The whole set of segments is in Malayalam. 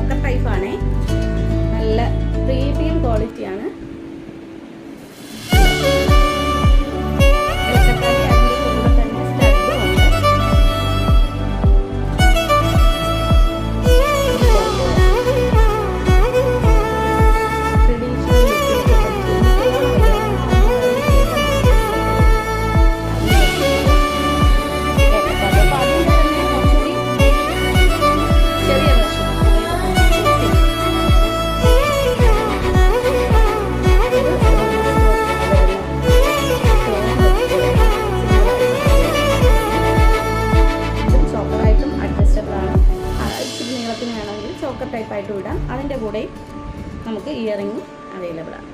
ചോക്കർ ടൈപ്പാണേ. നല്ല പ്രീമിയം ക്വാളിറ്റിയാണ്. ചോക്കർ ടൈപ്പായിട്ട് ഇടാം. അതിൻ്റെ കൂടെ നമുക്ക് ഇയറിംഗ് അവൈലബിൾ ആണ്.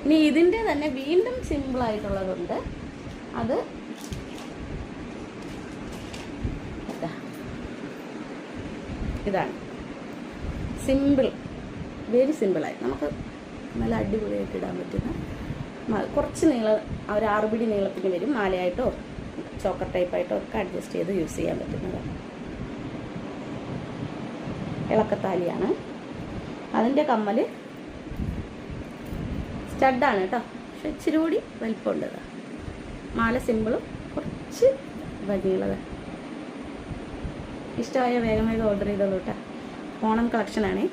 ഇനി ഇതിൻ്റെ തന്നെ വീണ്ടും സിമ്പിളായിട്ടുള്ളതുണ്ട്. അത് ഇതാണ് സിമ്പിൾ, വെരി സിമ്പിളായി നമുക്ക് നല്ല അടിപൊളിയായിട്ട് ഇടാൻ പറ്റുന്ന കുറച്ച് നീളം, ഒരു 6 പിടി നീളത്തിന് വരും. മാലയായിട്ടോ ചോക്കർ ടൈപ്പായിട്ടോ ഒക്കെ അഡ്ജസ്റ്റ് ചെയ്ത് യൂസ് ചെയ്യാൻ പറ്റുന്നതാണ്. ഇളക്കത്താലിയാണ്. അതിൻ്റെ കമ്മൽ സ്റ്റഡാണ് കേട്ടോ, പക്ഷെ ഇച്ചിരി കൂടി വലിപ്പമുണ്ട്. മാല സിമ്പിളും കുറച്ച് ഭംഗിയുള്ളത്. ഇഷ്ടമായ വേഗം വേഗം ഓർഡർ ചെയ്തോളൂ കേട്ടോ. ഓണം കളക്ഷനാണേ.